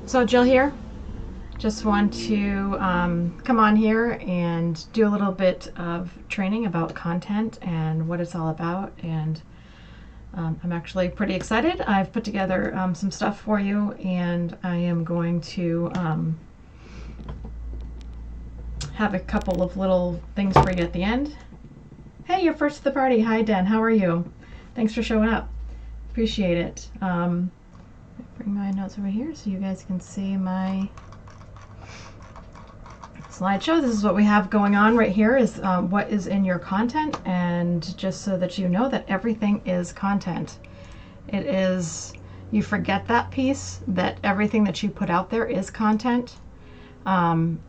So Jill here. Just want to come on here and do a little bit of training about content and what it's all about. And I'm actually pretty excited. I've put together some stuff for you, and I am going to have a couple of little things for you at the end. Hey, you're first to the party. Hi, Den. How are you? Thanks for showing up. Appreciate it. Bring my notes over here so you guys can see my slideshow. This is what we have going on right here is what is in your content, and just so that you know that everything is content. It is, you forget that piece, that everything that you put out there is content, and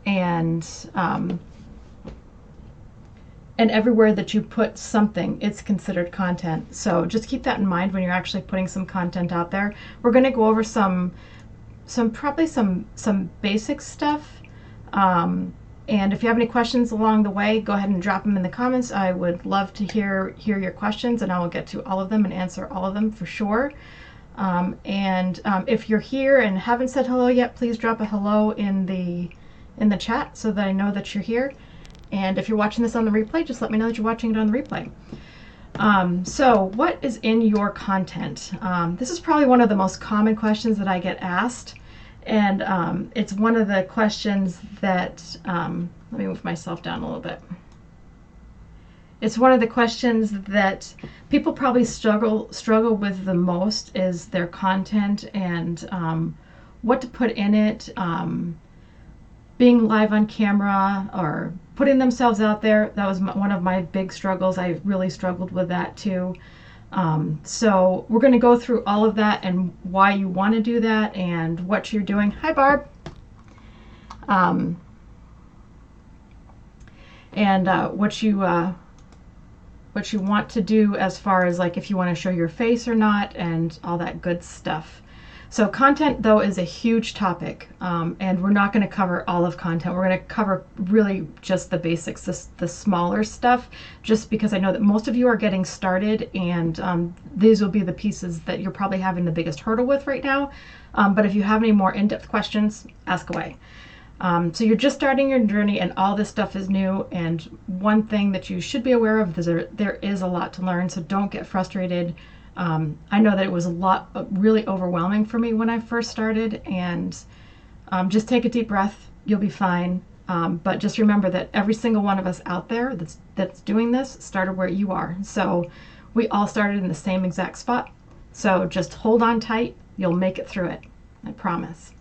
everywhere that you put something, it's considered content. So just keep that in mind when you're actually putting some content out there. We're going to go over some basic stuff. And if you have any questions along the way, go ahead and drop them in the comments. I would love to hear your questions, and I will get to all of them and answer all of them for sure. If you're here and haven't said hello yet, please drop a hello in the chat so that I know that you're here. And if you're watching this on the replay, just let me know that you're watching it on the replay. So what is in your content? This is probably one of the most common questions that I get asked. And it's one of the questions that, let me move myself down a little bit. It's one of the questions that people probably struggle with the most, is their content and what to put in it, being live on camera or putting themselves out there. That was one of my big struggles. I really struggled with that too. So we're going to go through all of that and why you want to do that and what you're doing. Hi, Barb. What you want to do as far as like if you want to show your face or not and all that good stuff. So content, though, is a huge topic, and we're not going to cover all of content. We're going to cover really just the basics, the smaller stuff, just because I know that most of you are getting started, and these will be the pieces that you're probably having the biggest hurdle with right now. But if you have any more in-depth questions, ask away. So you're just starting your journey, and all this stuff is new, and one thing that you should be aware of is there is a lot to learn, so don't get frustrated. I know that it was really overwhelming for me when I first started, and just take a deep breath. You'll be fine. But just remember that every single one of us out there that's doing this started where you are. So we all started in the same exact spot. So just hold on tight. You'll make it through it. I promise.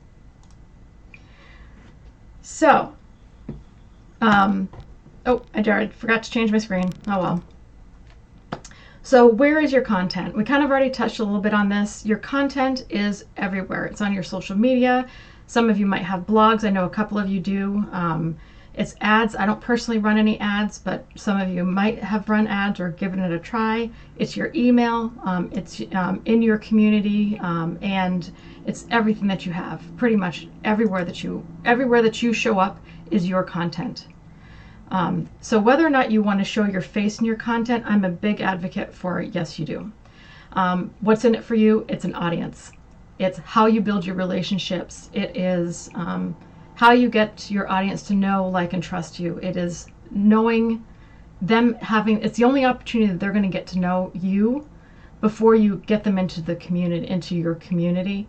So, oh, I forgot to change my screen. Oh well. So where is your content? We kind of already touched a little bit on this. Your content is everywhere. It's on your social media. Some of you might have blogs. I know a couple of you do. It's ads. I don't personally run any ads, but some of you might have run ads or given it a try. It's your email. It's in your community, and it's everything that you have. Pretty much everywhere that you show up is your content. So whether or not you want to show your face in your content, I'm a big advocate for yes, you do. What's in it for you? It's an audience. It's how you build your relationships. It is how you get your audience to know, like, and trust you. It is knowing them it's the only opportunity that they're going to get to know you before you get them into your community.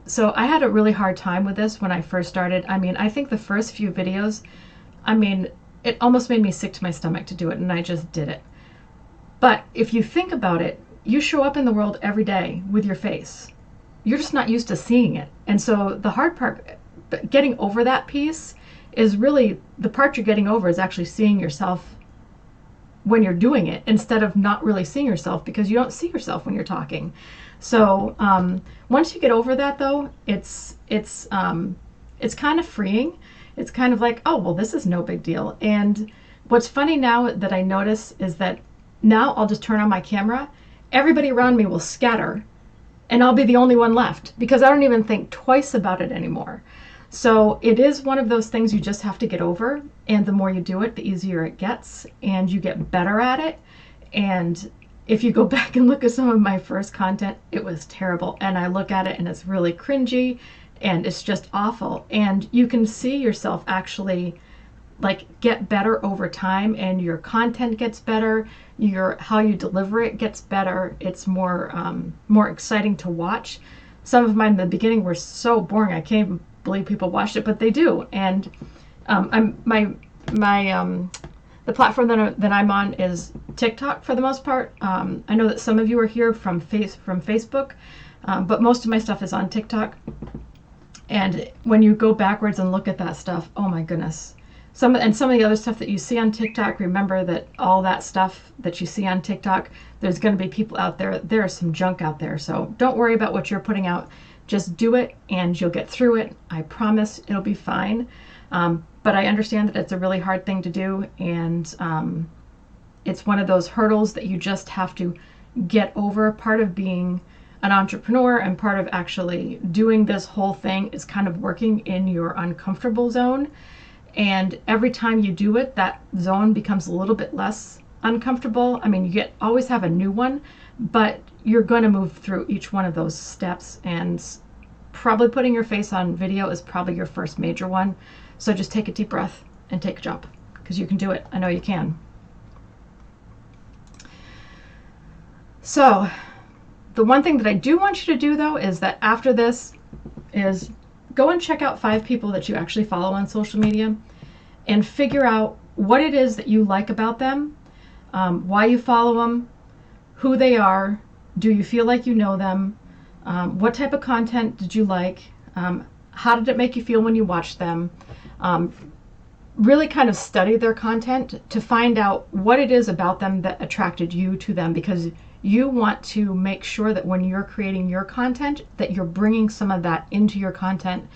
So I had a really hard time with this when I first started. I mean, I think the first few videos, it almost made me sick to my stomach to do it, and I just did it. But if you think about it, you show up in the world every day with your face. You're just not used to seeing it. And so the hard part, getting over that piece, is really, the part you're getting over is actually seeing yourself when you're doing it, instead of not really seeing yourself, because you don't see yourself when you're talking. So once you get over that, though, it's kind of freeing. It's kind of like, oh, well, this is no big deal. And what's funny now that I notice is that now I'll just turn on my camera. Everybody around me will scatter, and I'll be the only one left, because I don't even think twice about it anymore. So it is one of those things you just have to get over. And the more you do it, the easier it gets, and you get better at it. And if you go back and look at some of my first content, it was terrible. And I look at it and it's really cringy and it's just awful. And you can see yourself actually like get better over time, and your content gets better, your how you deliver it gets better. It's more exciting to watch. Some of mine in the beginning were so boring, I can't even believe people watched it, but they do. And the platform that I'm on is TikTok for the most part. I know that some of you are here from Facebook, but most of my stuff is on TikTok. And when you go backwards and look at that stuff, oh my goodness. Some of the other stuff that you see on TikTok, remember that all that stuff that you see on TikTok, there's going to be people out there. There's some junk out there. So don't worry about what you're putting out. Just do it and you'll get through it. I promise it'll be fine. But I understand that it's a really hard thing to do. And it's one of those hurdles that you just have to get over. Part of being an entrepreneur and part of actually doing this whole thing is kind of working in your uncomfortable zone. And every time you do it, that zone becomes a little bit less uncomfortable. I mean, you always have a new one, but you're going to move through each one of those steps. And probably putting your face on video is probably your first major one. So just take a deep breath and take a jump, because you can do it. I know you can. So the one thing that I do want you to do, though, is that after this is go and check out 5 people that you actually follow on social media and figure out what it is that you like about them, why you follow them, who they are, do you feel like you know them, what type of content did you like, how did it make you feel when you watched them. Really kind of study their content to find out what it is about them that attracted you to them, because you want to make sure that when you're creating your content that you're bringing some of that into your content,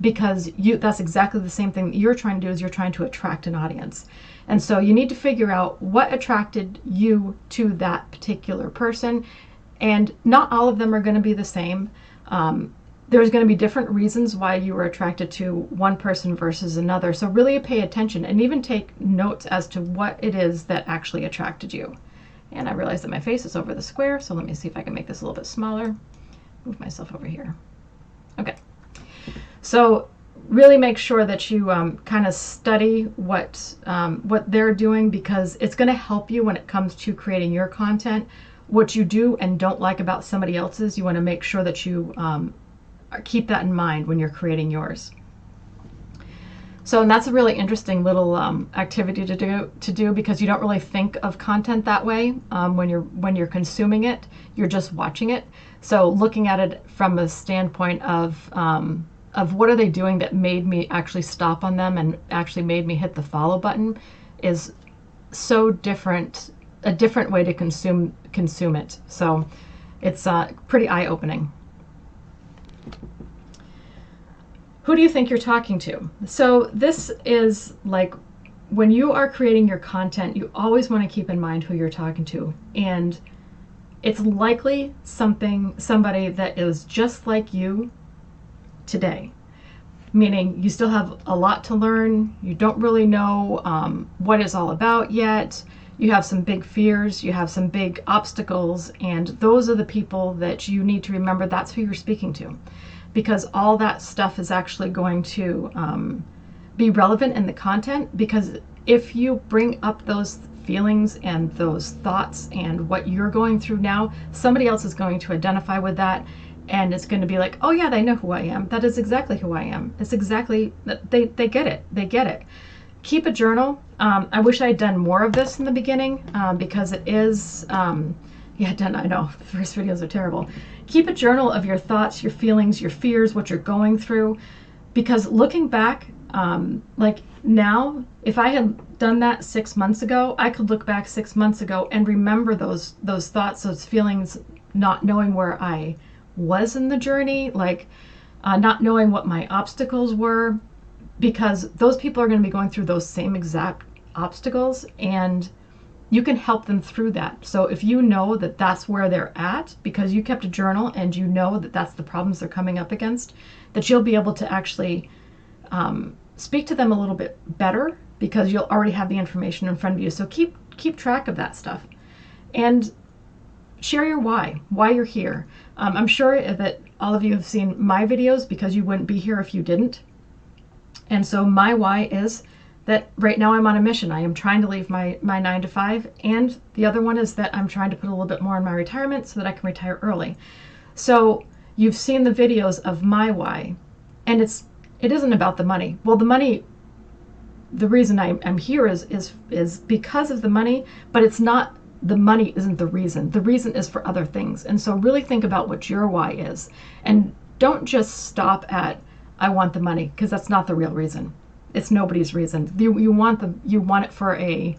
because that's exactly the same thing that you're trying to do, is you're trying to attract an audience. And so you need to figure out what attracted you to that particular person, and not all of them are going to be the same. There's going to be different reasons why you were attracted to one person versus another. So really pay attention and even take notes as to what it is that actually attracted you. And I realize that my face is over the square, so let me see if I can make this a little bit smaller. Move myself over here. Okay. So really make sure that you kind of study what they're doing, because it's going to help you when it comes to creating your content. What you do and don't like about somebody else's, you want to make sure that you keep that in mind when you're creating yours. So, and that's a really interesting little activity to do because you don't really think of content that way when you're consuming it. You're just watching it. So, looking at it from a standpoint of what are they doing that made me actually stop on them and actually made me hit the follow button is so different, a different way to consume it. So, it's pretty eye-opening. Who do you think you're talking to? So this is like when you are creating your content, you always want to keep in mind who you're talking to. And it's likely somebody that is just like you today. Meaning you still have a lot to learn. You don't really know what it's all about yet. You have some big fears. You have some big obstacles. And those are the people that you need to remember that's who you're speaking to. Because all that stuff is actually going to be relevant in the content, because if you bring up those feelings and those thoughts and what you're going through now, somebody else is going to identify with that, and it's going to be like, oh yeah, they know who I am. That is exactly who I am. It's exactly, they get it. They get it. Keep a journal. I wish I had done more of this in the beginning because it is, I know, the first videos are terrible. Keep a journal of your thoughts, your feelings, your fears, what you're going through. Because looking back, like now, if I had done that 6 months ago, I could look back 6 months ago and remember those thoughts, those feelings, not knowing where I was in the journey, like not knowing what my obstacles were, because those people are going to be going through those same exact obstacles, and you can help them through that. So if you know that that's where they're at because you kept a journal and you know that that's the problems they're coming up against, that you'll be able to actually speak to them a little bit better because you'll already have the information in front of you. So keep track of that stuff. And share your why you're here. I'm sure that all of you have seen my videos because you wouldn't be here if you didn't. And so my why is that right now I'm on a mission. I am trying to leave my 9 to 5. And the other one is that I'm trying to put a little bit more in my retirement so that I can retire early. So you've seen the videos of my why, and it isn't about the money. Well, the money, the reason I'm here is because of the money, but it's not, the money isn't the reason. The reason is for other things. And so really think about what your why is, and don't just stop at I want the money, because that's not the real reason. It's nobody's reason. You want it for a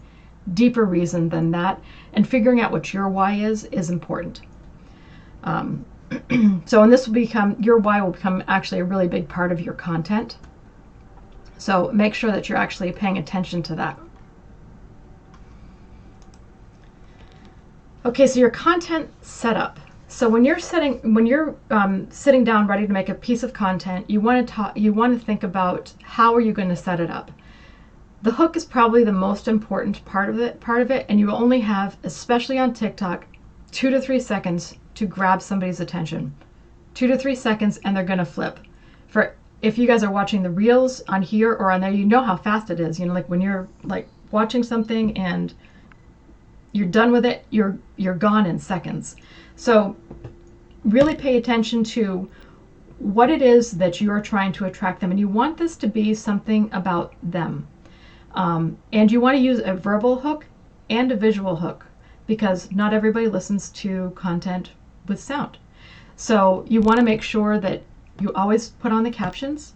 deeper reason than that, and figuring out what your why is important. So, and this will become, your why will become actually a really big part of your content. So make sure that you're actually paying attention to that. Okay, so your content setup. So when you're sitting down ready to make a piece of content, you want to think about how are you going to set it up. The hook is probably the most important part of it, and you only have, especially on TikTok, 2 to 3 seconds to grab somebody's attention. 2 to 3 seconds, and they're going to flip. For if you guys are watching the reels on here or on there, you know how fast it is. You know, like when you're like watching something and you're done with it, you're gone in seconds. So really pay attention to what it is that you're trying to attract them, and you want this to be something about them. And you want to use a verbal hook and a visual hook, because not everybody listens to content with sound. So you want to make sure that you always put on the captions,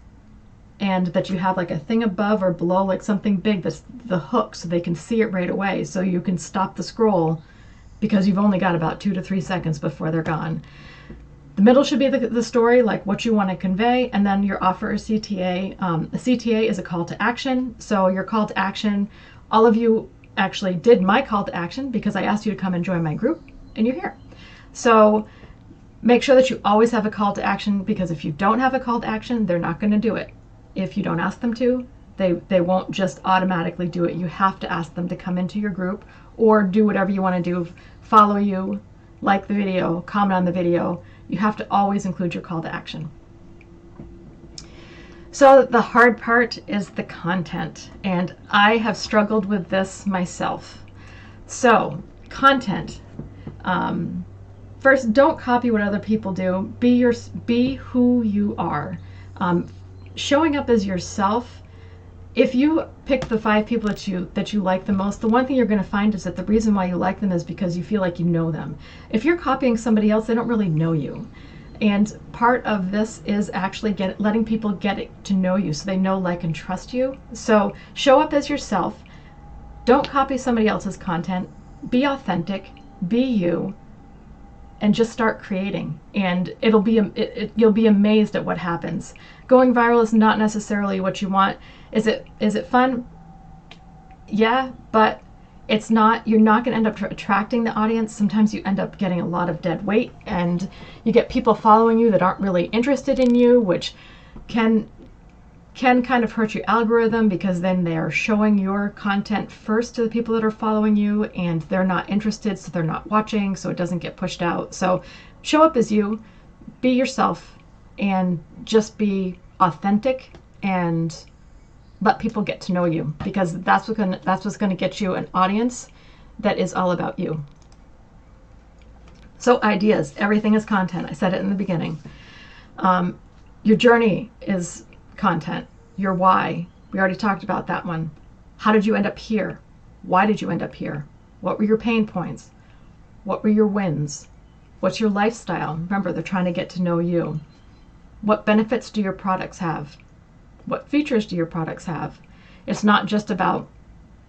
and that you have like a thing above or below, like something big that's the hook, so they can see it right away, so you can stop the scroll, because you've only got about 2 to 3 seconds before they're gone. The middle should be the story, like what you want to convey, and then your offer or CTA. A CTA is a call to action. So your call to action, all of you actually did my call to action because I asked you to come and join my group, and you're here. So make sure that you always have a call to action, because if you don't have a call to action, they're not going to do it. If you don't ask them to, they won't just automatically do it. You have to ask them to come into your group or do whatever you want to do. Follow you, like the video, comment on the video. You have to always include your call to action. So the hard part is the content, and I have struggled with this myself. So content. First, don't copy what other people do. Be who you are. Showing up as yourself. If you pick the 5 people that you like the most, the one thing you're going to find is that the reason why you like them is because you feel like you know them. If you're copying somebody else, they don't really know you. And part of this is actually letting people get to know you, so they know, like, and trust you. So show up as yourself. Don't copy somebody else's content. Be authentic. Be you. And just start creating, and you'll be amazed at what happens. Going viral is not necessarily what you want. Is it fun? Yeah, but it's not. You're not going to end up attracting the audience. Sometimes you end up getting a lot of dead weight, and you get people following you that aren't really interested in you, which can kind of hurt your algorithm, because then they're showing your content first to the people that are following you, and they're not interested, so they're not watching, so it doesn't get pushed out. So show up as you, be yourself, and just be authentic, and let people get to know you, because that's what's going to get you an audience that is all about you. So ideas, everything is content. I said it in the beginning. Your journey is content. Your why, we already talked about that one. How did you end up here? Why did you end up here? What were your pain points? What were your wins? What's your lifestyle? Remember, they're trying to get to know you. What benefits do your products have? What features do your products have? It's not just about,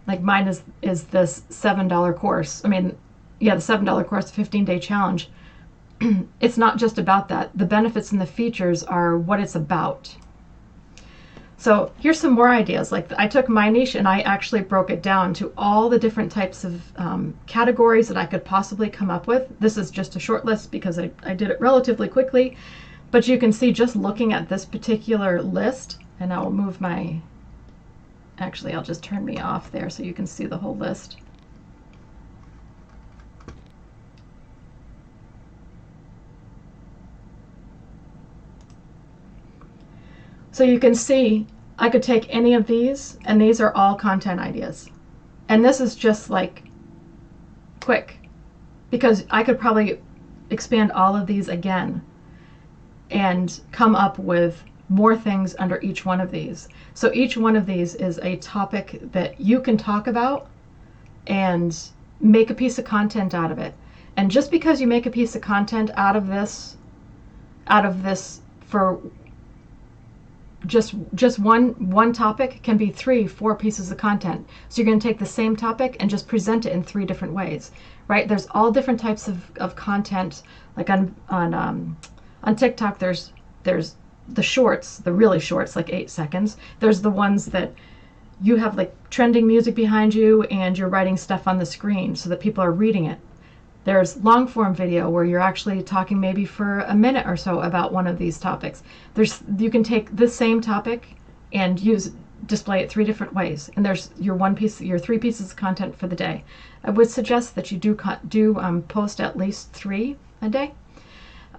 like mine is this $7 course. I mean, yeah, the $7 course, the 15-day challenge. It's not just about that. The benefits and the features are what it's about. So here's some more ideas. Like, I took my niche and I actually broke it down to all the different types of categories that I could possibly come up with. This is just a short list because I did it relatively quickly, but you can see just looking at this particular list, and I will move my, actually I'll just turn me off there so you can see the whole list. So you can see I could take any of these, and these are all content ideas. And this is just like quick, because I could probably expand all of these again and come up with more things under each one of these. So each one of these is a topic that you can talk about and make a piece of content out of it. And just because you make a piece of content out of this for just one topic can be 3-4 pieces of content. So you're going to take the same topic and just present it in 3 different ways, right? There's all different types of content. Like on TikTok, there's the shorts, the really shorts, like 8 seconds. There's the ones that you have like trending music behind you and you're writing stuff on the screen so that people are reading it. There's long form video where you're actually talking maybe for a minute or so about one of these topics. You can take this same topic and display it 3 different ways. And there's your 3 pieces of content for the day. I would suggest that you do post at least 3 a day.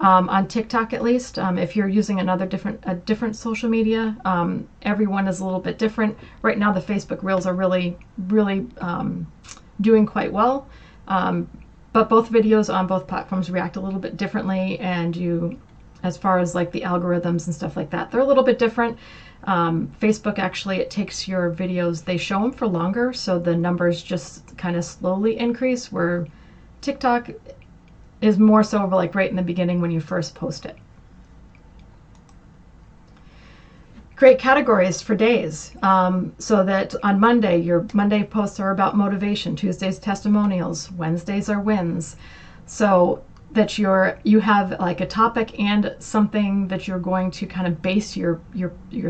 On TikTok, at least, if you're using a different social media, everyone is a little bit different. Right now, the Facebook Reels are really doing quite well, but both videos on both platforms react a little bit differently, and as far as like the algorithms and stuff like that, they're a little bit different. Facebook actually, it takes your videos, they show them for longer, so the numbers just kind of slowly increase, where TikTok is more so like right in the beginning when you first post it. Create categories for days, so that on Monday, your Monday posts are about motivation, Tuesday's testimonials, Wednesdays are wins, so that you have like a topic and something that you're going to kind of base your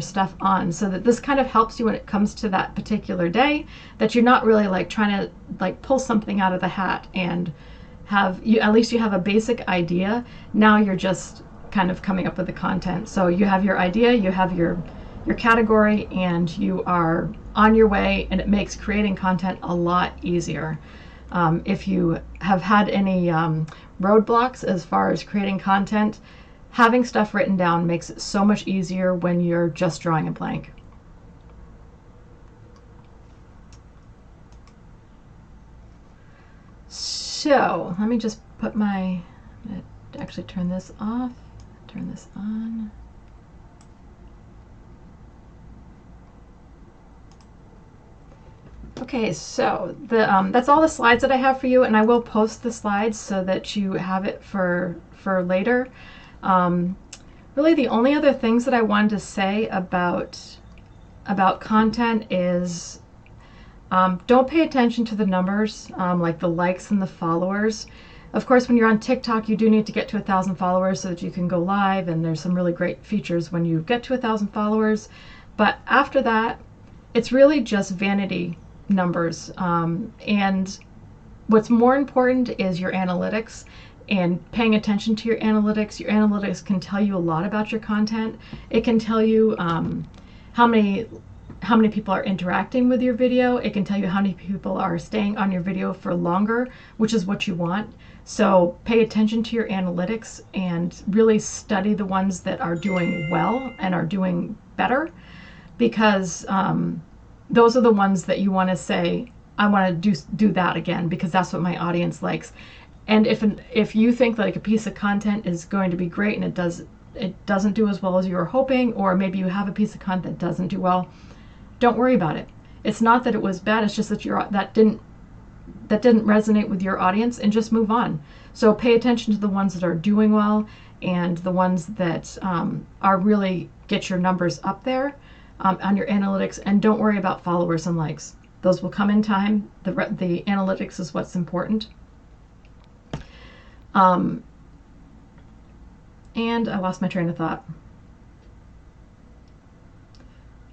stuff on, so that this kind of helps you when it comes to that particular day, that you're not really like trying to like pull something out of the hat and at least you have a basic idea. Now you're just kind of coming up with the content. So you have your idea, you have your category, and you are on your way, and it makes creating content a lot easier. If you have had any roadblocks as far as creating content, having stuff written down makes it so much easier when you're just drawing a blank. So let me just actually turn this off, turn this on. Okay, so that's all the slides that I have for you, and I will post the slides so that you have it for later. Really, the only other things that I wanted to say about content is don't pay attention to the numbers, like the likes and the followers. Of course, when you're on TikTok, you do need to get to 1,000 followers so that you can go live, and there's some really great features when you get to 1,000 followers. But after that, it's really just vanity numbers. And what's more important is your analytics, and paying attention to your analytics. Your analytics can tell you a lot about your content. It can tell you how many people are interacting with your video. It can tell you how many people are staying on your video for longer, which is what you want. So pay attention to your analytics and really study the ones that are doing well and are doing better, because those are the ones that you want to say, I want to do that again, because that's what my audience likes. And if you think that like a piece of content is going to be great and it doesn't do as well as you were hoping, or maybe you have a piece of content that doesn't do well, don't worry about it. It's not that it was bad, it's just that that didn't resonate with your audience, and just move on. So pay attention to the ones that are doing well and the ones that are really get your numbers up there on your analytics, and don't worry about followers and likes. Those will come in time. The analytics is what's important. And I lost my train of thought.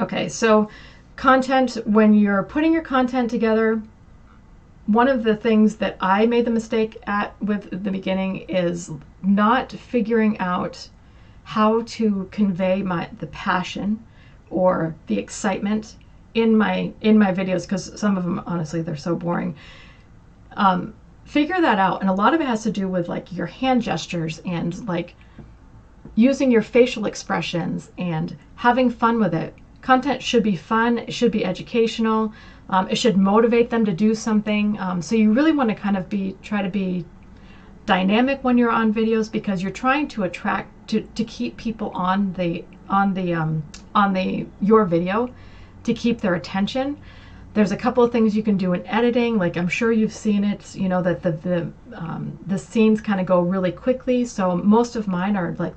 Okay, so content, when you're putting your content together, one of the things that I made the mistake with the beginning is not figuring out how to convey the passion or the excitement in my videos, because some of them, honestly, they're so boring. Figure that out, and a lot of it has to do with like your hand gestures and like using your facial expressions and having fun with it. Content should be fun, it should be educational, it should motivate them to do something. So you really want to kind of try to be dynamic when you're on videos, because you're trying to attract to keep people on your video, to keep their attention. There's a couple of things you can do in editing, like I'm sure you've seen it, you know, that the scenes kind of go really quickly. So most of mine are like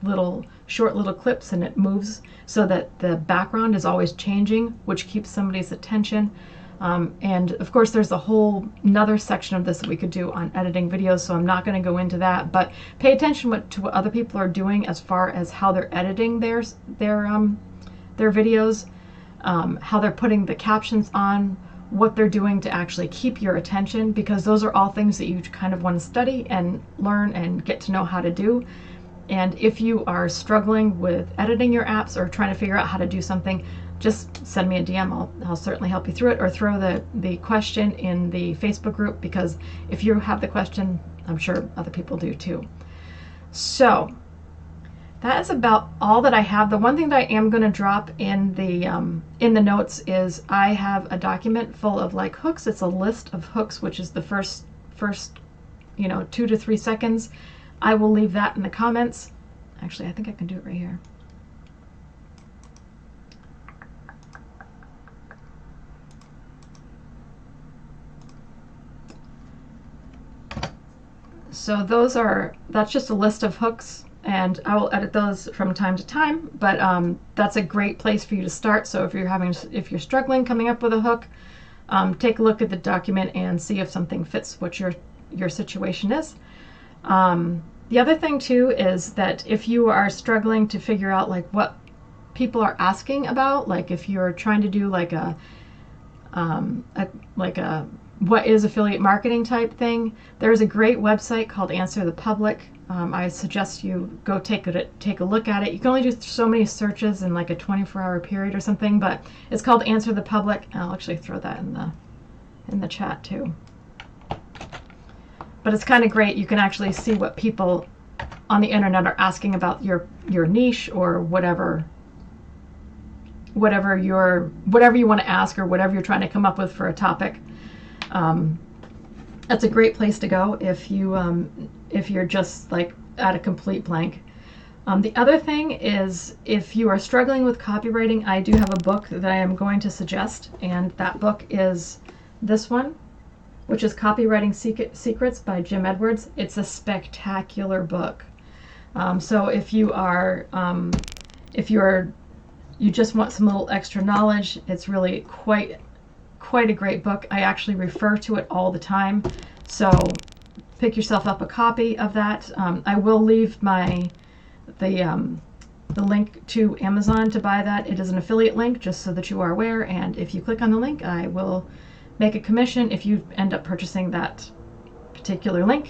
short little clips, and it moves so that the background is always changing, which keeps somebody's attention. And of course there's a whole another section of this that we could do on editing videos, so I'm not going to go into that, but pay attention to what other people are doing as far as how they're editing their videos, how they're putting the captions on, what they're doing to actually keep your attention, because those are all things that you kind of want to study and learn and get to know how to do. And if you are struggling with editing your apps or trying to figure out how to do something, just send me a DM. I'll certainly help you through it, or throw the question in the Facebook group, because if you have the question, I'm sure other people do too. So that is about all that I have. The one thing that I am going to drop in the notes is I have a document full of like hooks. It's a list of hooks, which is the first 2 to 3 seconds. I will leave that in the comments. Actually, I think I can do it right here. So that's just a list of hooks, and I will edit those from time to time, but that's a great place for you to start. So if you're struggling coming up with a hook, take a look at the document and see if something fits what your situation is. The other thing too is that if you are struggling to figure out like what people are asking about, like if you're trying to do like a what is affiliate marketing type thing, there's a great website called Answer the Public. I suggest you go take a look at it. You can only do so many searches in like a 24-hour period or something, but it's called Answer the Public. I'll actually throw that in the chat too. But it's kind of great. You can actually see what people on the internet are asking about your niche, or whatever you want to ask, or whatever you're trying to come up with for a topic. That's a great place to go if you're just like at a complete blank. The other thing is, if you are struggling with copywriting, I do have a book that I am going to suggest, and that book is this one, which is Copywriting Secrets by Jim Edwards. It's a spectacular book. So if you just want some little extra knowledge, it's really quite a great book. I actually refer to it all the time. So pick yourself up a copy of that. I will leave the link to Amazon to buy that. It is an affiliate link, just so that you are aware. And if you click on the link, I will make a commission if you end up purchasing that particular link.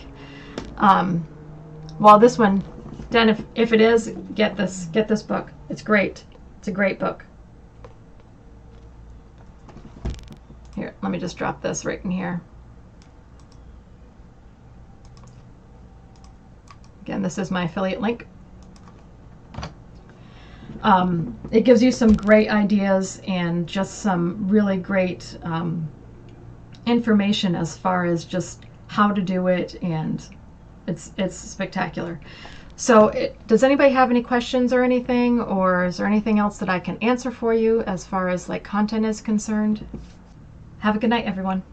Well, this one, then if it is, get this book. It's great. It's a great book. Here, let me just drop this right in here. Again, this is my affiliate link. It gives you some great ideas and just some really great information as far as just how to do it, and it's spectacular. So does anybody have any questions or anything, or is there anything else that I can answer for you as far as like content is concerned? Have a good night, everyone.